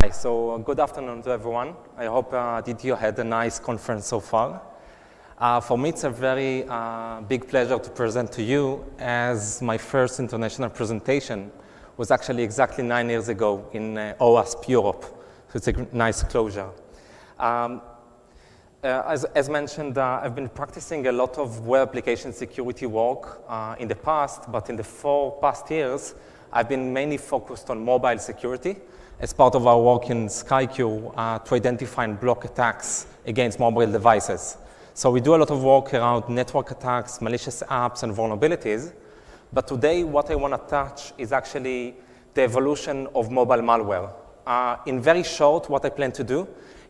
Hi, so good afternoon to everyone. I hope you had a nice conference so far. For me, it's a very big pleasure to present to you, as my first international presentation was actually exactly 9 years ago in OWASP Europe. So it's a nice closure. As mentioned, I've been practicing a lot of web application security work in the past, but in the 4 past years, I've been mainly focused on mobile security as part of our work in SecEU to identify and block attacks against mobile devices. So we do a lot of work around network attacks, malicious apps, and vulnerabilities. But today, what I want to touch is actually the evolution of mobile malware. In very short, what I plan to do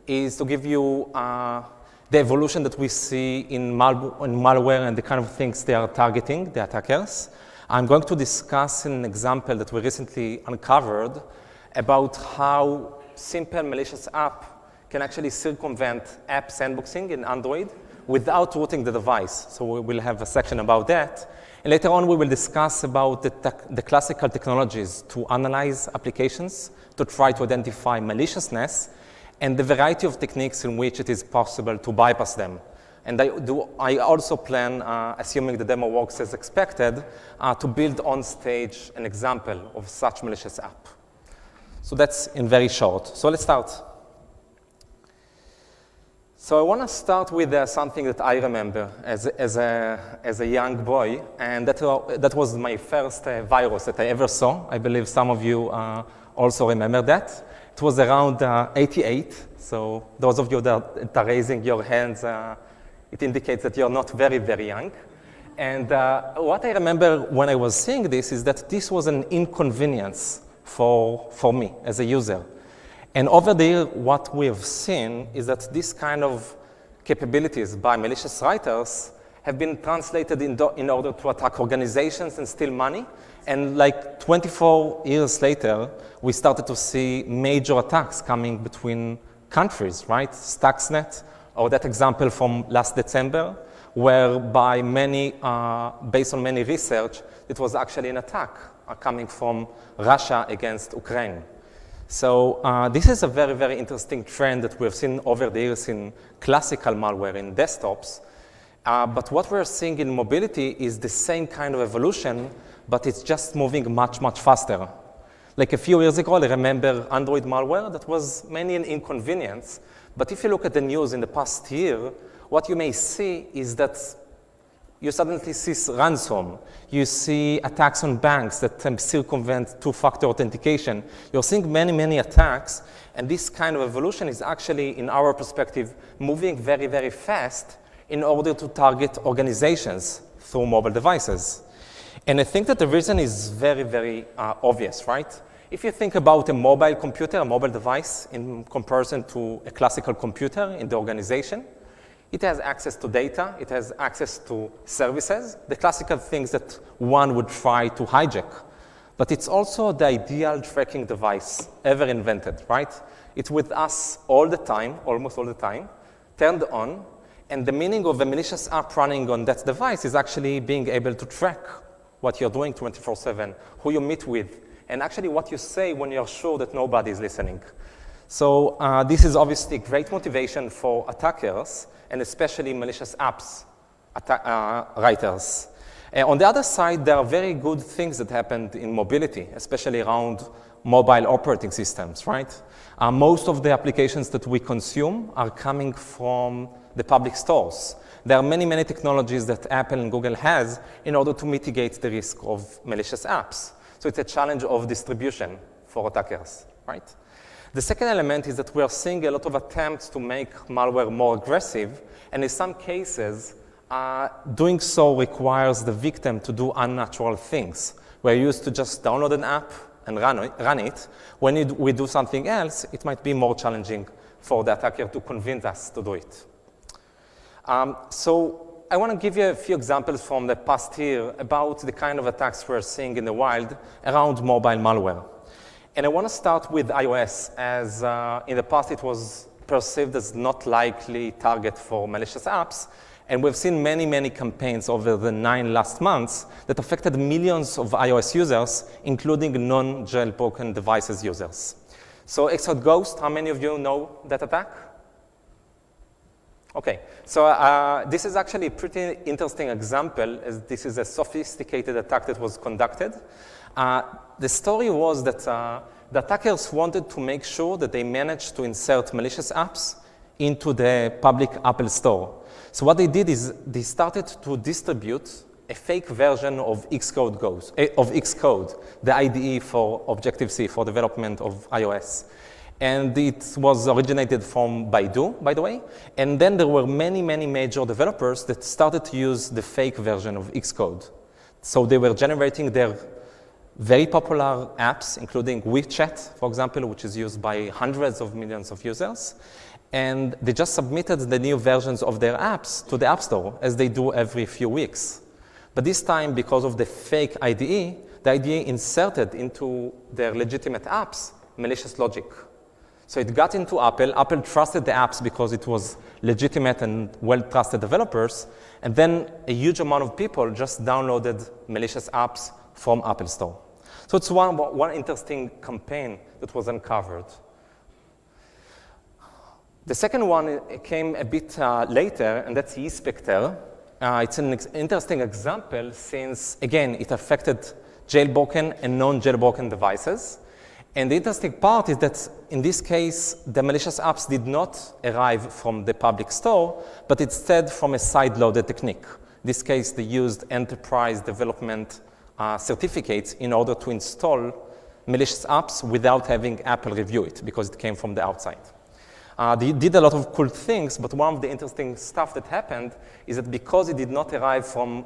is to give you the evolution that we see in malware and the kind of things they are targeting, the attackers. I'm going to discuss an example that we recently uncovered about how simple malicious app can actually circumvent app sandboxing in Android without rooting the device. So we will have a section about that. And later on, we will discuss about the classical technologies to analyze applications to try to identify maliciousness and the variety of techniques in which it is possible to bypass them. And I also plan, assuming the demo works as expected, to build on stage an example of such malicious app. So that's in very short. So let's start. So I want to start with something that I remember as a young boy, and that was my first virus that I ever saw. I believe some of you also remember that. It was around 88. So those of you that are raising your hands, it indicates that you're not very, very young. And what I remember when I was seeing this is that this was an inconvenience for me as a user. And over there, what we have seen is that this kind of capabilities by malicious writers have been translated in order to attack organizations and steal money. And like 24 years later, we started to see major attacks coming between countries, right? Stuxnet, or that example from last December, where by many, based on many research, it was actually an attack coming from Russia against Ukraine. So this is a very, very interesting trend that we've seen over the years in classical malware in desktops. But what we're seeing in mobility is the same kind of evolution, but it's just moving much, much faster. Like a few years ago, I remember Android malware that was mainly an inconvenience. But if you look at the news in the past year, what you may see is that you suddenly see ransom. You see attacks on banks that circumvent two-factor authentication. You're seeing many, many attacks. And this kind of evolution is actually, in our perspective, moving very, very fast in order to target organizations through mobile devices. And I think that the reason is very, very obvious, right? If you think about a mobile computer, a mobile device, in comparison to a classical computer in the organization, it has access to data, it has access to services, the classical things that one would try to hijack. But it's also the ideal tracking device ever invented, right? It's with us all the time, almost all the time, turned on, and the meaning of a malicious app running on that device is actually being able to track what you're doing 24/7, who you meet with, and actually what you say when you're sure that nobody is listening. So this is obviously great motivation for attackers, and especially malicious apps writers. On the other side, there are very good things that happened in mobility, especially around mobile operating systems, right? Most of the applications that we consume are coming from the public stores. There are many, many technologies that Apple and Google has in order to mitigate the risk of malicious apps. So it's a challenge of distribution for attackers, right? The second element is that we are seeing a lot of attempts to make malware more aggressive, and in some cases, doing so requires the victim to do unnatural things. We're used to just download an app and run it. When we do something else, it might be more challenging for the attacker to convince us to do it. So I want to give you a few examples from the past year about the kind of attacks we're seeing in the wild around mobile malware. And I want to start with iOS, as in the past it was perceived as not likely target for malicious apps. And we've seen many, many campaigns over the 9 last months that affected millions of iOS users, including non-jailbroken devices users. So Xcode Ghost, how many of you know that attack? Okay, so this is actually a pretty interesting example, as this is a sophisticated attack that was conducted. The story was that the attackers wanted to make sure that they managed to insert malicious apps into the public Apple Store. So what they did is they started to distribute a fake version of Xcode, the IDE for Objective-C, for development of iOS. And it was originated from Baidu, by the way. And then there were many, many major developers that started to use the fake version of Xcode. So they were generating their very popular apps, including WeChat, for example, which is used by hundreds of millions of users. And they just submitted the new versions of their apps to the App Store, as they do every few weeks. But this time, because of the fake IDE, the IDE inserted into their legitimate apps malicious logic. So it got into Apple. Apple trusted the apps because it was legitimate and well-trusted developers. And then a huge amount of people just downloaded malicious apps from Apple Store. So it's one interesting campaign that was uncovered. The second one came a bit later, and that's eSpectre. It's an interesting example since, again, it affected jailbroken and non-jailbroken devices. And the interesting part is that in this case, the malicious apps did not arrive from the public store, but instead from a side-loaded technique. In this case, they used enterprise development certificates in order to install malicious apps without having Apple review it, because it came from the outside. They did a lot of cool things, but one of the interesting stuff that happened is that because it did not arrive from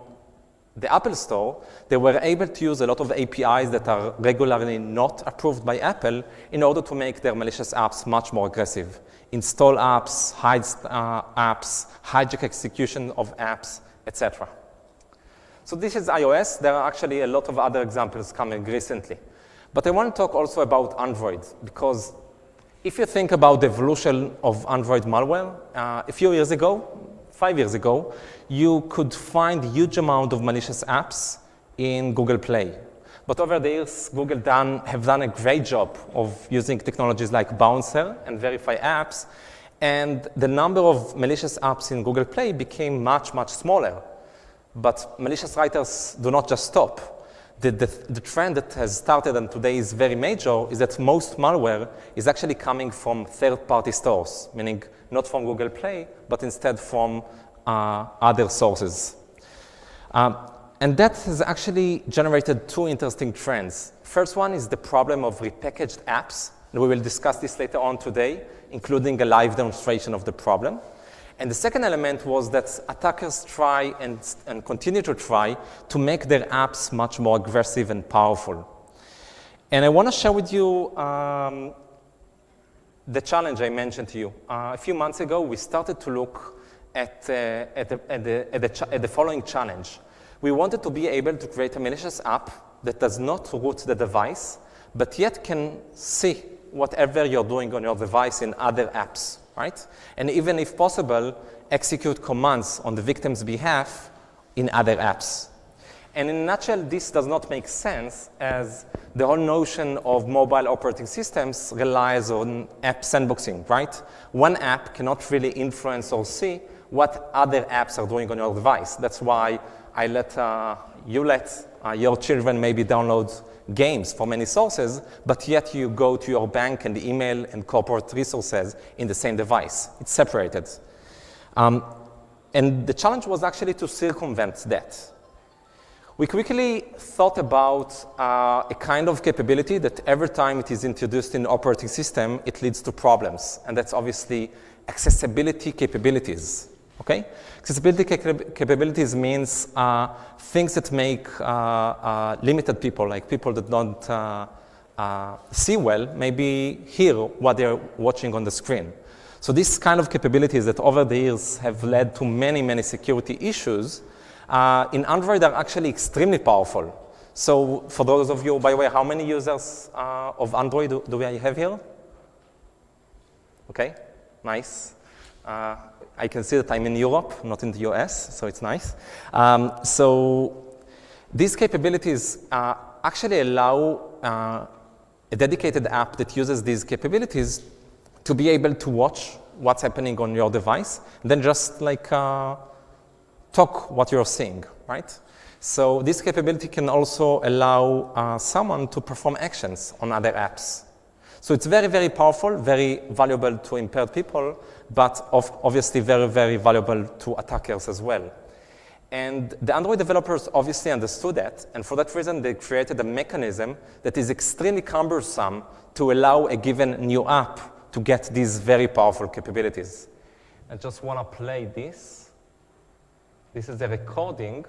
the Apple Store, they were able to use a lot of APIs that are regularly not approved by Apple in order to make their malicious apps much more aggressive. Install apps, hide apps, hijack execution of apps, etc. So this is iOS. There are actually a lot of other examples coming recently. But I want to talk also about Android, because if you think about the evolution of Android malware, a few years ago, 5 years ago, you could find a huge amount of malicious apps in Google Play. But over the years, Google have done a great job of using technologies like Bouncer and Verify apps, and the number of malicious apps in Google Play became much, much smaller. But malicious writers do not just stop. The trend that has started and today is very major is that most malware is actually coming from third-party stores, meaning not from Google Play, but instead from other sources. And that has actually generated two interesting trends. First one is the problem of repackaged apps, and we will discuss this later on today, including a live demonstration of the problem. And the second element was that attackers try and continue to try to make their apps much more aggressive and powerful. And I want to share with you the challenge I mentioned to you. A few months ago, we started to look at the following challenge. We wanted to be able to create a malicious app that does not root the device, but yet can see whatever you're doing on your device in other apps. Right? And even if possible, execute commands on the victim's behalf in other apps. And in a nutshell, this does not make sense, as the whole notion of mobile operating systems relies on app sandboxing, right? One app cannot really influence or see what other apps are doing on your device. That's why I let your children maybe download games from many sources, but yet you go to your bank and email and corporate resources in the same device. It's separated. And the challenge was actually to circumvent that. We quickly thought about a kind of capability that every time it is introduced in the operating system, it leads to problems. And that's obviously accessibility capabilities. Okay? Accessibility capabilities means things that make limited people, like people that don't see well, maybe hear what they're watching on the screen. So these kind of capabilities that over the years have led to many, many security issues in Android are actually extremely powerful. So for those of you, by the way, how many users of Android do we have here? Okay, nice. I can see that I'm in Europe, not in the US, so it's nice. So these capabilities actually allow a dedicated app that uses these capabilities to be able to watch what's happening on your device, and then just like talk what you're seeing, right? So this capability can also allow someone to perform actions on other apps. So it's very, very powerful, very valuable to impaired people, but obviously very, very valuable to attackers as well. And the Android developers obviously understood that, and for that reason, they created a mechanism that is extremely cumbersome to allow a given new app to get these very powerful capabilities. I just want to play this. This is a recording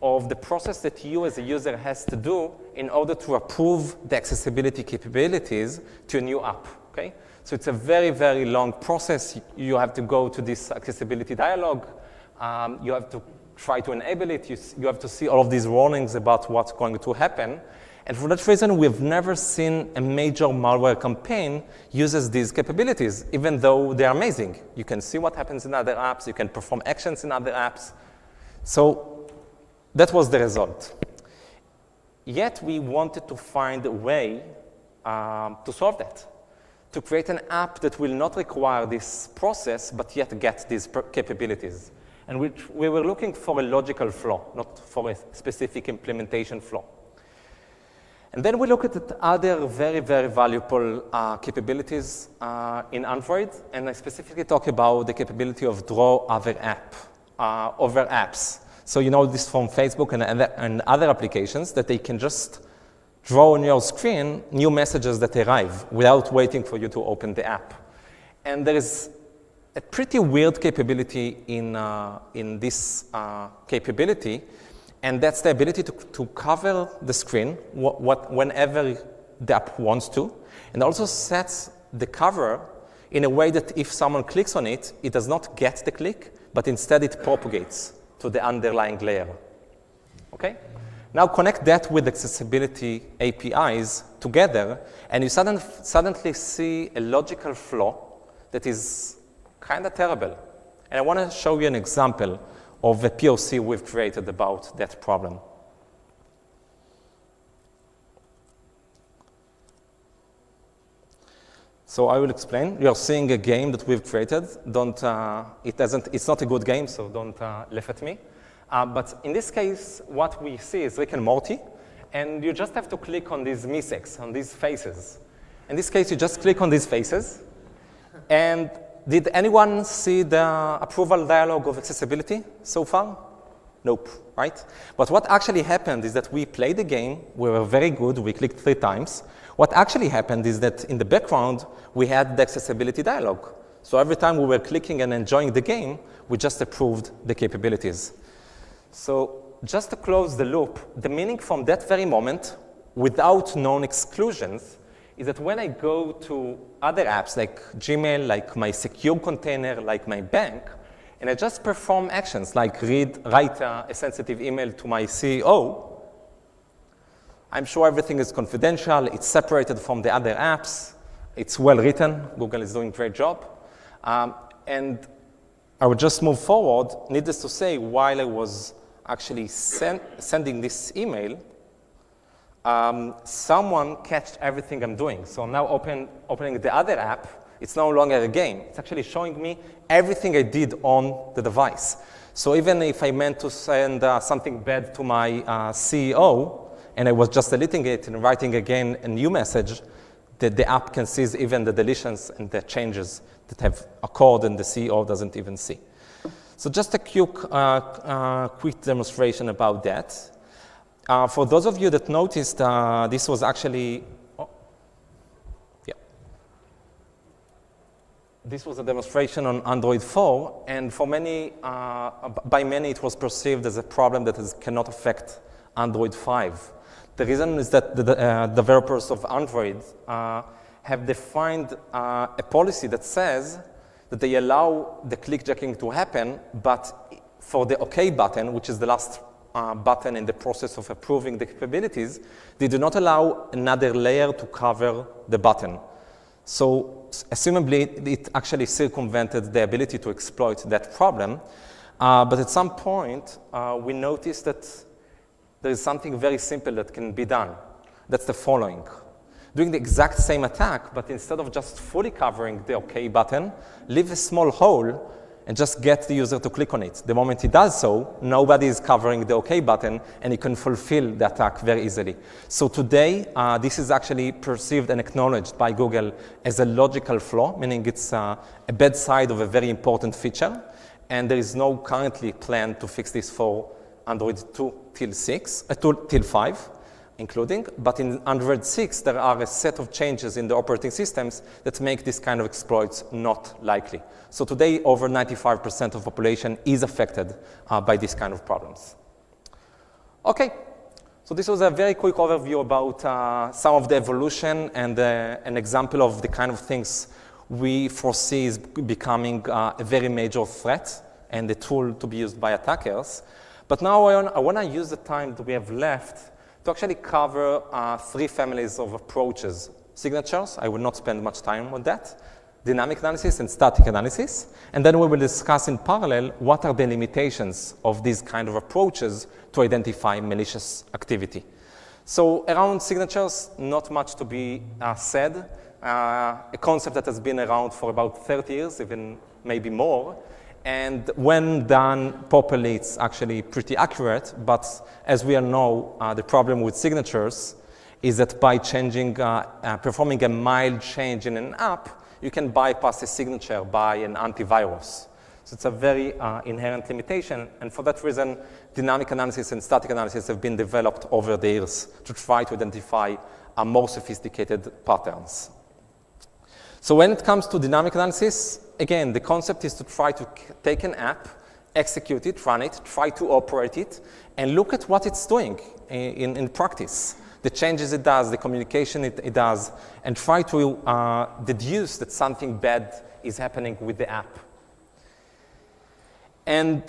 of the process that you as a user has to do in order to approve the accessibility capabilities to a new app, okay? So it's a very, very long process. You have to go to this accessibility dialog. You have to try to enable it. You have to see all of these warnings about what's going to happen. And for that reason, we've never seen a major malware campaign uses these capabilities, even though they're amazing. You can see what happens in other apps. You can perform actions in other apps. So that was the result. Yet we wanted to find a way to solve that, to create an app that will not require this process, but yet get these capabilities. And we were looking for a logical flaw, not for a specific implementation flaw. And then we looked at other very, very valuable capabilities in Android, and I specifically talk about the capability of draw over apps. So you know this from Facebook and other applications, that they can just draw on your screen new messages that arrive without waiting for you to open the app. And there is a pretty weird capability in this capability, and that's the ability to cover the screen whenever the app wants to, and also sets the cover in a way that if someone clicks on it, it does not get the click, but instead it propagates to the underlying layer. Okay? Now connect that with accessibility APIs together, and you suddenly see a logical flaw that is kind of terrible. And I want to show you an example of a POC we've created about that problem. So I will explain. You're seeing a game that we've created. It's not a good game, so don't laugh at me. But in this case, what we see is Rick and Morty, and you just have to click on these missecs, on these faces. In this case, you just click on these faces, and did anyone see the approval dialog of accessibility so far? Nope, right? But what actually happened is that we played the game, we were very good, we clicked 3 times. What actually happened is that in the background, we had the accessibility dialog. So every time we were clicking and enjoying the game, we just approved the capabilities. So just to close the loop, the meaning from that very moment, without known exclusions, is that when I go to other apps like Gmail, like my secure container, like my bank, and I just perform actions like write a sensitive email to my CEO, I'm sure everything is confidential, it's separated from the other apps, it's well written, Google is doing a great job. And I would just move forward. Needless to say, while I was actually sending this email, someone catched everything I'm doing. So now opening the other app, it's no longer a game. It's actually showing me everything I did on the device. So even if I meant to send something bad to my CEO, and I was just deleting it and writing again a new message, the app can see even the deletions and the changes that have occurred and the CEO doesn't even see. So just a quick demonstration about that. For those of you that noticed, this was actually, this was a demonstration on Android 4, and for many, by many, it was perceived as a problem that cannot affect Android 5. The reason is that the developers of Android have defined a policy that says that they allow the clickjacking to happen, but for the OK button, which is the last button in the process of approving the capabilities, they do not allow another layer to cover the button. So assumably, it actually circumvented the ability to exploit that problem. But at some point, we noticed that there is something very simple that can be done. That's the following. doing the exact same attack, but instead of just fully covering the OK button, leave a small hole and just get the user to click on it. The moment he does so, nobody is covering the OK button, and he can fulfill the attack very easily. So today, this is actually perceived and acknowledged by Google as a logical flaw, meaning it's a bad side of a very important feature, and there is no currently plan to fix this for Android 2 till 5. Including, but in Android 6, there are a set of changes in the operating systems that make this kind of exploits not likely. So today, over 95% of population is affected by this kind of problems. Okay, so this was a very quick overview about some of the evolution and an example of the kind of things we foresee is becoming a very major threat and a tool to be used by attackers. But now I want to use the time that we have left to actually cover 3 families of approaches. Signatures, I will not spend much time on that, dynamic analysis and static analysis, and then we will discuss in parallel what are the limitations of these kind of approaches to identify malicious activity. So around signatures, not much to be said. A concept that has been around for about 30 years, even maybe more. And when done properly, it's actually pretty accurate. But as we all know, the problem with signatures is that by changing, performing a mild change in an app, you can bypass a signature by an antivirus. So it's a very inherent limitation. And for that reason, dynamic analysis and static analysis have been developed over the years to try to identify more sophisticated patterns. So when it comes to dynamic analysis, again, the concept is to try to take an app, execute it, run it, try to operate it, and look at what it's doing in practice, the changes it does, the communication it does, and try to deduce that something bad is happening with the app. And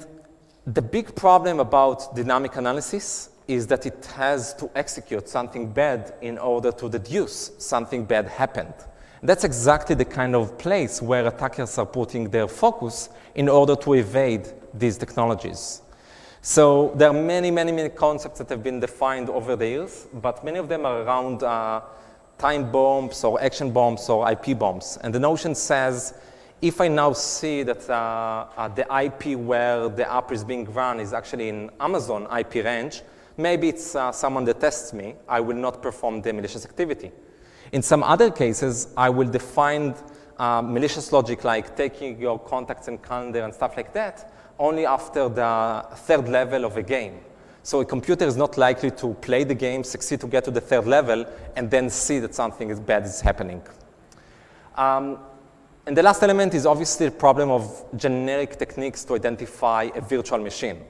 the big problem about dynamic analysis is that it has to execute something bad in order to deduce something bad happened. That's exactly the kind of place where attackers are putting their focus in order to evade these technologies. So there are many concepts that have been defined over the years, but many of them are around time bombs or action bombs or IP bombs. And the notion says, if I now see that the IP where the app is being run is actually in Amazon IP range, maybe it's someone that tests me, I will not perform the malicious activity. In some other cases, I will define malicious logic like taking your contacts and calendar and stuff like that only after the 3rd level of a game. So a computer is not likely to play the game, succeed to get to the 3rd level, and then see that something bad is happening. And the last element is obviously the problem of generic techniques to identify a virtual machine.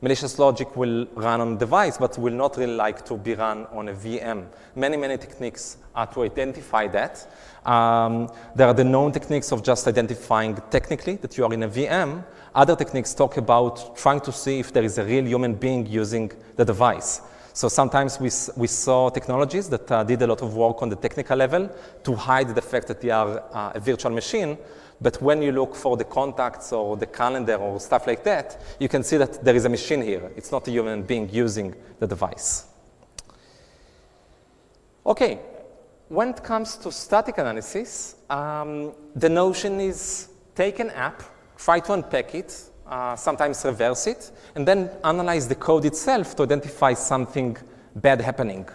Malicious logic will run on a device, but will not really like to be run on a VM. Many techniques are to identify that. There are the known techniques of just identifying technically that you are in a VM. Other techniques talk about trying to see if there is a real human being using the device. So sometimes we saw technologies that did a lot of work on the technical level to hide the fact that they are a virtual machine. But when you look for the contacts or the calendar or stuff like that, you can see that there is a machine here. It's not a human being using the device. Okay, when it comes to static analysis, the notion is take an app, try to unpack it, sometimes reverse it, and then analyze the code itself to identify something bad happening.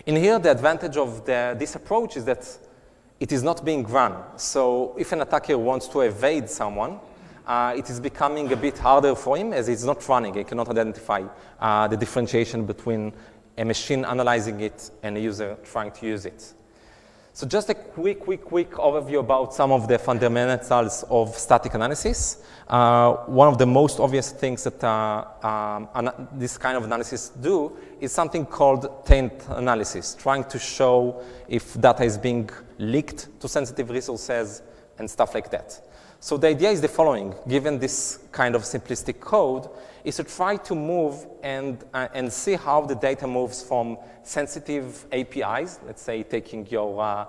In here, the advantage of this approach is that it is not being run. So if an attacker wants to evade someone, it is becoming a bit harder for him as it's not running. He cannot identify the differentiation between a machine analyzing it and a user trying to use it. So just a quick overview about some of the fundamentals of static analysis. One of the most obvious things that this kind of analysis do is something called taint analysis, trying to show if data is being leaked to sensitive resources and stuff like that. So the idea is the following. Given this kind of simplistic code, is to try to move and see how the data moves from sensitive APIs, let's say taking your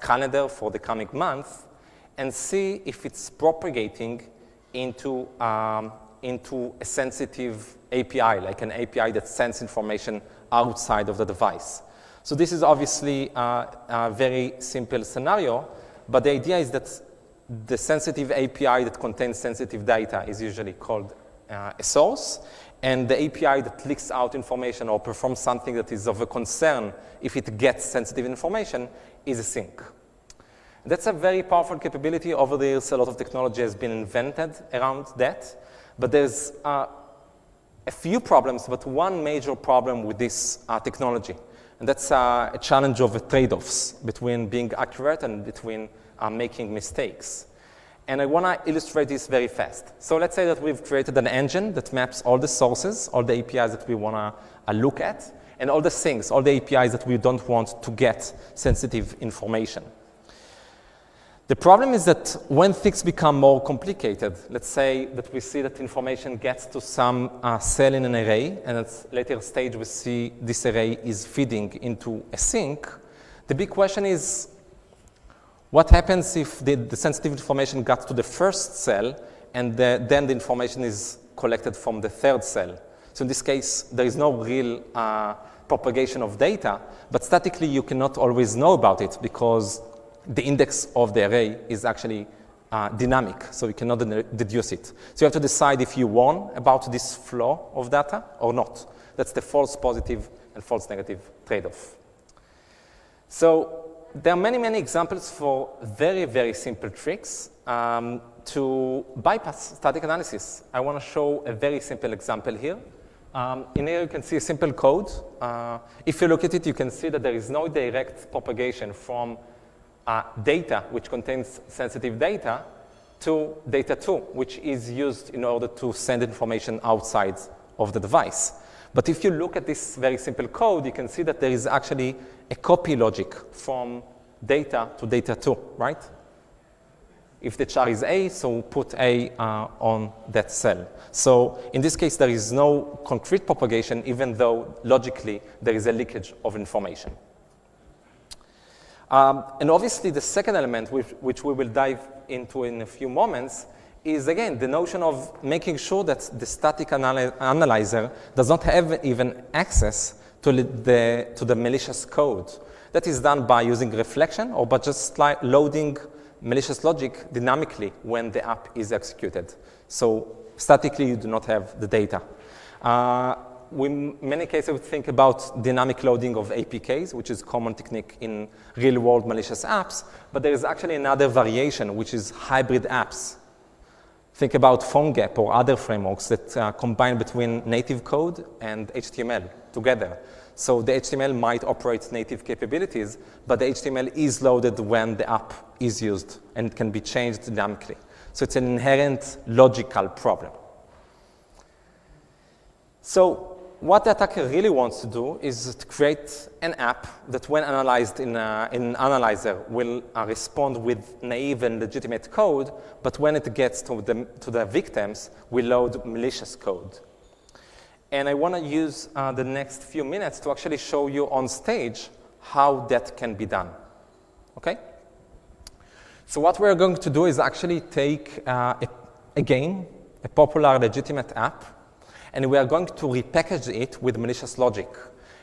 calendar for the coming month, and see if it's propagating into a sensitive API, like an API that sends information outside of the device. So this is obviously a very simple scenario, but the idea is that the sensitive API that contains sensitive data is usually called a source, and the API that leaks out information or performs something that is of a concern if it gets sensitive information is a sink. That's a very powerful capability. Over the years, a lot of technology has been invented around that, but there's a few problems, but one major problem with this technology, and that's a challenge of trade-offs between being accurate and between making mistakes. And I want to illustrate this very fast. So let's say that we've created an engine that maps all the sources, all the APIs that we want to look at, and all the things, all the APIs that we don't want to get sensitive information. The problem is that when things become more complicated, let's say that we see that information gets to some cell in an array, and at a later stage we see this array is feeding into a sink, the big question is, what happens if the sensitive information got to the first cell, and then the information is collected from the third cell? So in this case, there is no real propagation of data, but statically you cannot always know about it because the index of the array is actually dynamic, so you cannot deduce it. So you have to decide if you won about this flow of data or not. That's the false positive and false negative trade-off. So there are many, many examples for very, very simple tricks to bypass static analysis. I want to show a very simple example here. In here you can see a simple code. If you look at it, you can see that there is no direct propagation from data which contains sensitive data to data 2, which is used in order to send information outside of the device. But if you look at this very simple code, you can see that there is actually a copy logic from data to data 2, right? If the char is A, so put A on that cell. So in this case, there is no concrete propagation, even though logically there is a leakage of information. And obviously, the second element, which we will dive into in a few moments, is, again, the notion of making sure that the static analyzer does not have even access to the malicious code. That is done by using reflection or by just loading malicious logic dynamically when the app is executed. So statically, you do not have the data. In many cases, we think about dynamic loading of APKs, which is a common technique in real-world malicious apps, but there is actually another variation, which is hybrid apps. Think about PhoneGap or other frameworks that combine between native code and HTML together. So the HTML might operate native capabilities, but the HTML is loaded when the app is used, and it can be changed dynamically. So it's an inherent logical problem. So what the attacker really wants to do is to create an app that, when analyzed in an analyzer, will respond with naive and legitimate code, but when it gets to the victims, will load malicious code. And I want to use the next few minutes to actually show you on stage how that can be done. Okay? So what we're going to do is actually take a game, a popular legitimate app, and we are going to repackage it with malicious logic.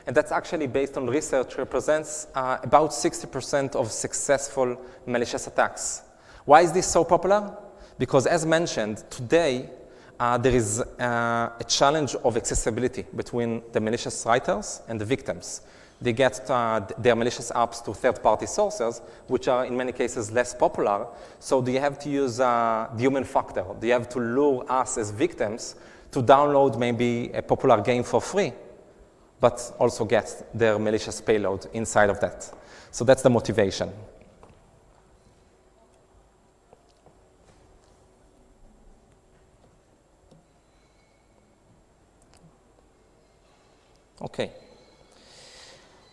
And that's actually, based on research, represents about 60% of successful malicious attacks. Why is this so popular? Because, as mentioned, today there is a challenge of accessibility between the malicious writers and the victims. They get their malicious apps to third-party sources, which are in many cases less popular. So they have to use the human factor. They have to lure us as victims to download maybe a popular game for free, but also get their malicious payload inside of that. So that's the motivation. Okay.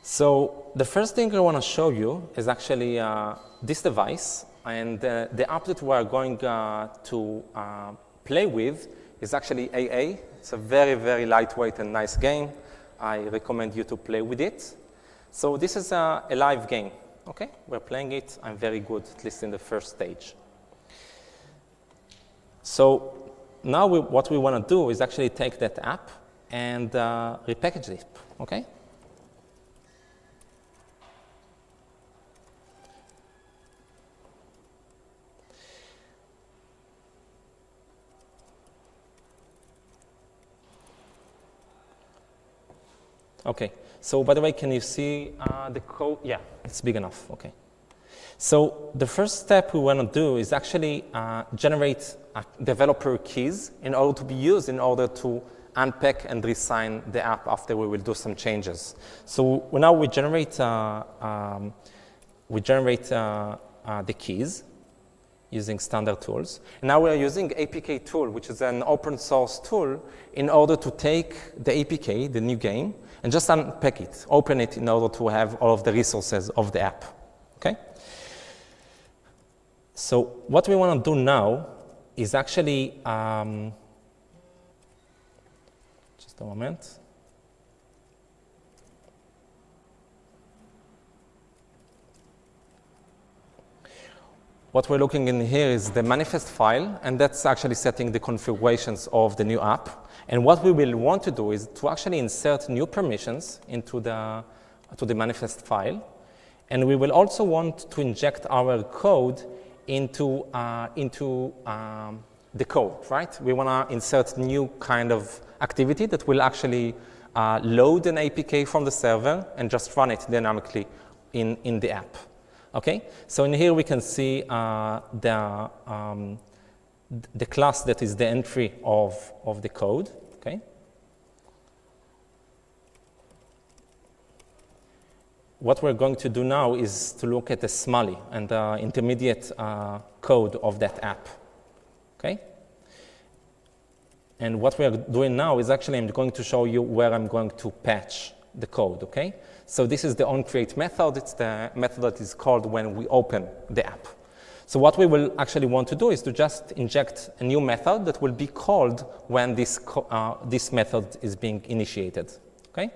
So the first thing I want to show you is actually this device, and the app that we are going to play with is actually AA. It's a very, very lightweight and nice game. I recommend you to play with it. So this is a live game. Okay, we're playing it. I'm very good, at least in the first stage. So now what we want to do is actually take that app and repackage it. Okay. Okay. So by the way, can you see the code? Yeah, it's big enough. Okay. So the first step we want to do is actually generate developer keys in order to be used in order to unpack and resign the app after we will do some changes. So now we generate the keys using standard tools. And now we're using APK tool, which is an open source tool, in order to take the APK, the new game, and just unpack it, open it in order to have all of the resources of the app. Okay? So what we want to do now is actually, just a moment. What we're looking in here is the manifest file, and that's actually setting the configurations of the new app. And what we will want to do is to actually insert new permissions into the manifest file. And we will also want to inject our code into the code, right? We want to insert new kind of activity that will actually load an APK from the server and just run it dynamically in the app. Okay, so in here we can see the class that is the entry of the code. Okay. What we're going to do now is to look at the SMALI and the intermediate code of that app. Okay. And what we are doing now is actually I'm going to show you where I'm going to patch the code. Okay. So this is the onCreate method. It's the method that is called when we open the app. So what we will actually want to do is to just inject a new method that will be called when this method is being initiated. Okay?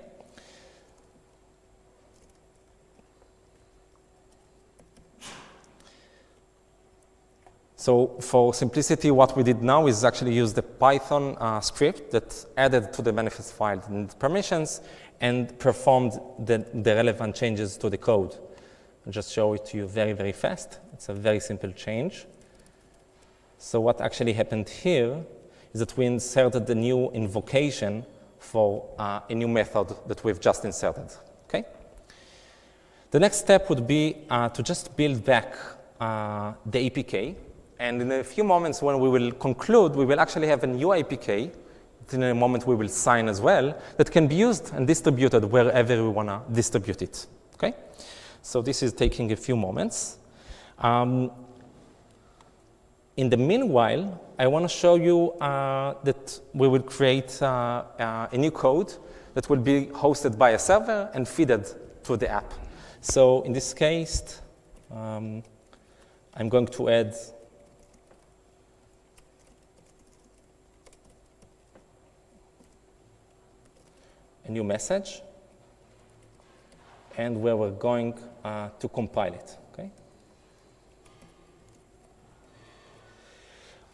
So for simplicity, what we did now is actually use the Python script that added to the manifest file the permissions and performed the relevant changes to the code. I'll just show it to you very, very fast. It's a very simple change. So what actually happened here is that we inserted the new invocation for a new method that we've just inserted. Okay? The next step would be to just build back the APK. And in a few moments when we will conclude, we will actually have a new APK in a moment we will sign as well, that can be used and distributed wherever we want to distribute it. Okay? So this is taking a few moments. In the meanwhile, I want to show you that we will create a new code that will be hosted by a server and feeded to the app. So in this case, I'm going to add a new message, and where we're going to compile it. Okay?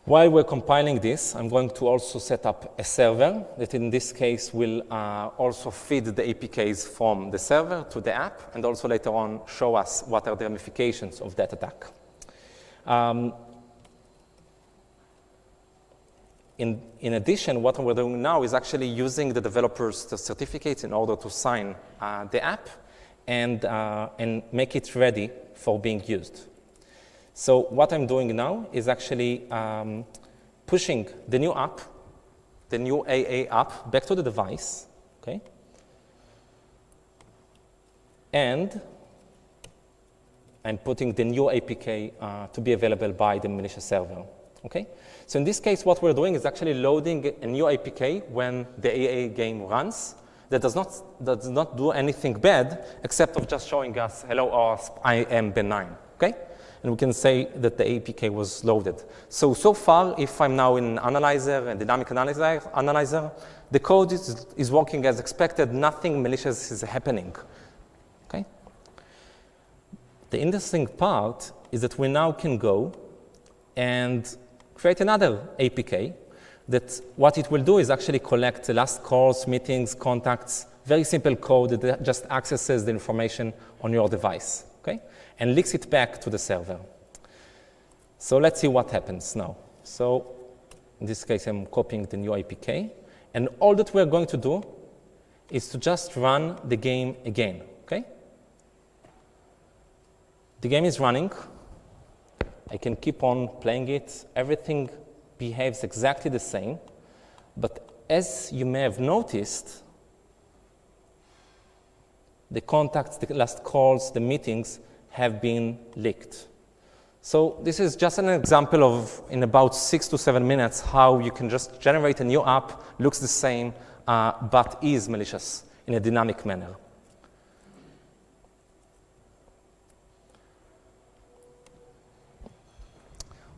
While we're compiling this, I'm going to also set up a server that in this case will also feed the APKs from the server to the app, and also later on show us what are the ramifications of that attack. In addition, what we're doing now is actually using the developer's certificates in order to sign the app and make it ready for being used. So what I'm doing now is actually pushing the new app, the new AA app, back to the device. Okay? And I'm putting the new APK to be available by the malicious server. Okay? So in this case, what we're doing is actually loading a new APK when the AA game runs that does not do anything bad except of just showing us, hello, OWASP, I am benign. Okay? And we can say that the APK was loaded. So far, if I'm now in analyzer, a dynamic analyzer, the code is working as expected. Nothing malicious is happening. Okay? The interesting part is that we now can go and create another APK that what it will do is actually collect the last calls, meetings, contacts, very simple code that just accesses the information on your device, okay? And leaks it back to the server. So let's see what happens now. So in this case, I'm copying the new APK. And all that we're going to do is to just run the game again, okay? The game is running. I can keep on playing it. Everything behaves exactly the same. But as you may have noticed, the contacts, the last calls, the meetings have been leaked. So this is just an example of, in about 6 to 7 minutes, how you can just generate a new app, looks the same, but is malicious in a dynamic manner.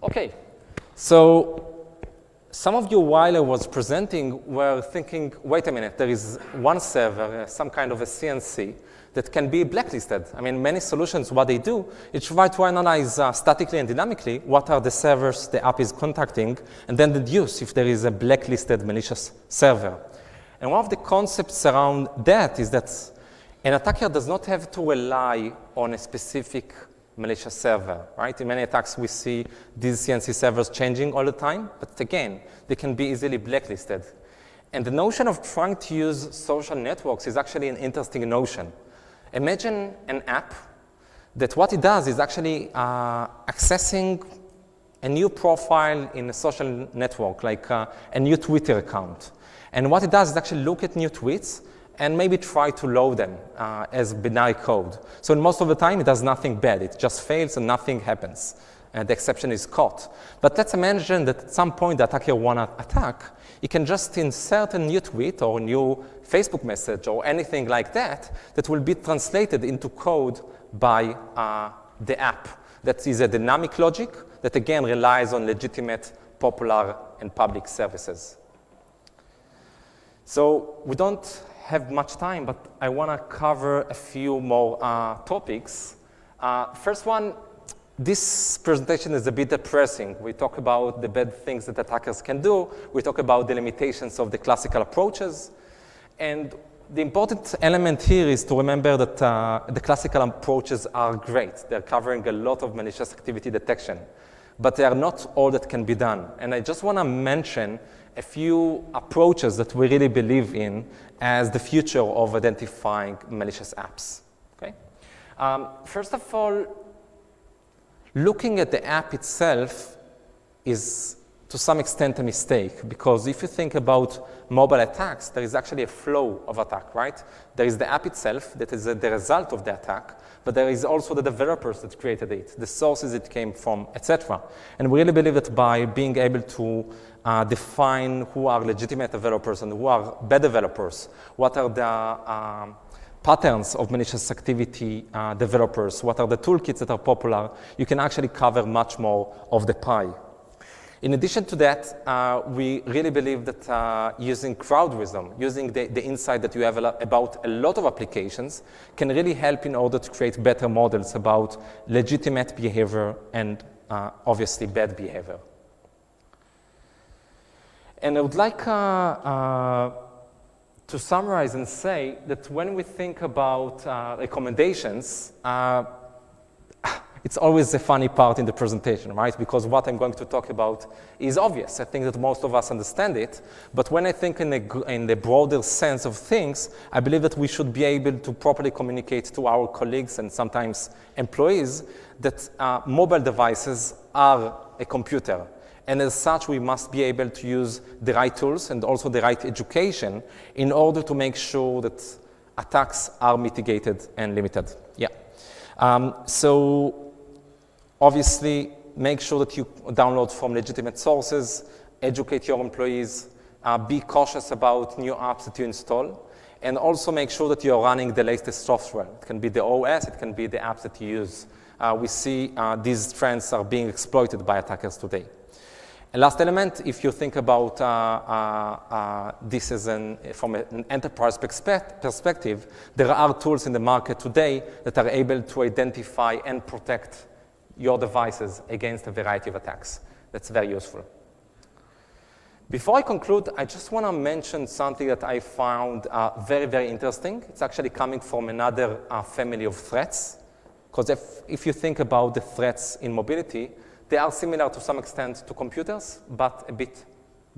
Okay, so some of you, while I was presenting, were thinking, wait a minute, there is one server, some kind of a CNC, that can be blacklisted. I mean, many solutions, what they do, is try to analyze statically and dynamically what are the servers the app is contacting, and then deduce if there is a blacklisted malicious server. And one of the concepts around that is that an attacker does not have to rely on a specific malicious server, right? In many attacks, we see these CNC servers changing all the time, but again, they can be easily blacklisted. And the notion of trying to use social networks is actually an interesting notion. Imagine an app that what it does is actually accessing a new profile in a social network, like a new Twitter account. And what it does is actually look at new tweets and maybe try to load them as binary code. So most of the time, it does nothing bad. It just fails and nothing happens. The exception is caught. But let's imagine that at some point the attacker want to attack. He can just insert a new tweet or a new Facebook message or anything like that that will be translated into code by the app. That is a dynamic logic that, again, relies on legitimate, popular, and public services. So we don't have much time, but I want to cover a few more topics. First one, this presentation is a bit depressing. We talk about the bad things that attackers can do. We talk about the limitations of the classical approaches. And the important element here is to remember that the classical approaches are great. They're covering a lot of malicious activity detection, but they are not all that can be done. And I just want to mention a few approaches that we really believe in as the future of identifying malicious apps. Okay? First of all, looking at the app itself is to some extent a mistake, because if you think about mobile attacks, there is actually a flow of attack, right? There is the app itself that is the result of the attack, but there is also the developers that created it, the sources it came from, etc. And we really believe that by being able to define who are legitimate developers and who are bad developers, what are the patterns of malicious activity developers, what are the toolkits that are popular, you can actually cover much more of the pie. In addition to that, we really believe that using crowd wisdom, using the insight that you have about a lot of applications, can really help in order to create better models about legitimate behavior and obviously bad behavior. And I would like to summarize and say that when we think about recommendations, it's always a funny part in the presentation, right? Because what I'm going to talk about is obvious. I think that most of us understand it. But when I think in the broader sense of things, I believe that we should be able to properly communicate to our colleagues and sometimes employees that mobile devices are a computer. And as such, we must be able to use the right tools and also the right education in order to make sure that attacks are mitigated and limited. Yeah. So obviously, make sure that you download from legitimate sources, educate your employees, be cautious about new apps that you install, and also make sure that you're running the latest software. It can be the OS, it can be the apps that you use. We see these trends are being exploited by attackers today. And last element, if you think about this as from an enterprise perspective, there are tools in the market today that are able to identify and protect your devices against a variety of attacks. That's very useful. Before I conclude, I just want to mention something that I found very, very interesting. It's actually coming from another family of threats. Because if you think about the threats in mobility, they are similar to some extent to computers, but a bit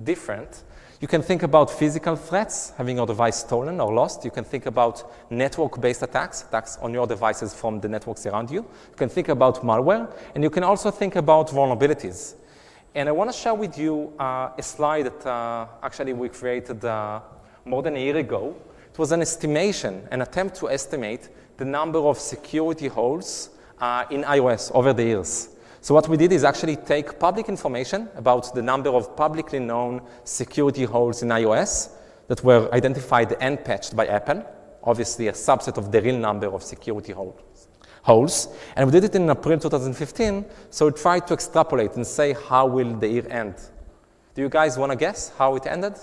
different. You can think about physical threats, having your device stolen or lost. You can think about network-based attacks, attacks on your devices from the networks around you. You can think about malware, and you can also think about vulnerabilities. And I want to share with you a slide that actually we created more than a year ago. It was an estimation, an attempt to estimate the number of security holes in iOS over the years. So what we did is actually take public information about the number of publicly known security holes in iOS that were identified and patched by Apple, obviously a subset of the real number of security holes. And we did it in April 2015, so we tried to extrapolate and say how will the year end. Do you guys want to guess how it ended?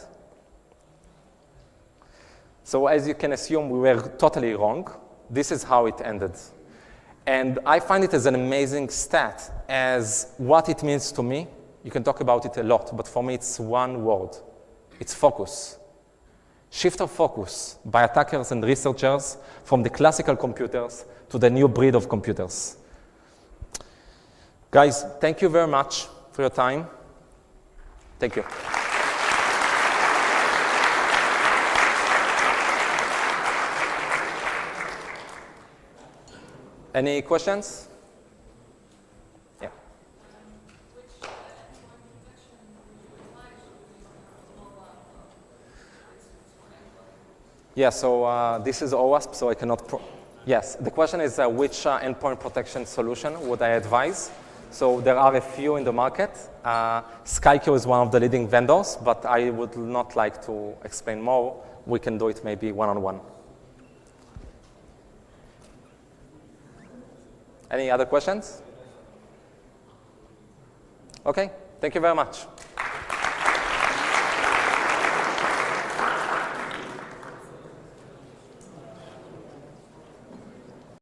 So as you can assume, we were totally wrong. This is how it ended. And I find it as an amazing stat as what it means to me. You can talk about it a lot, but for me it's one word. It's focus. Shift of focus by attackers and researchers from the classical computers to the new breed of computers. Guys, thank you very much for your time. Thank you. Any questions? Yeah. Yeah, so this is OWASP, so I cannot. Yes, the question is which endpoint protection solution would I advise? So there are a few in the market. SkyQ is one of the leading vendors, but I would not like to explain more. We can do it maybe one-on-one. Any other questions? Okay, thank you very much.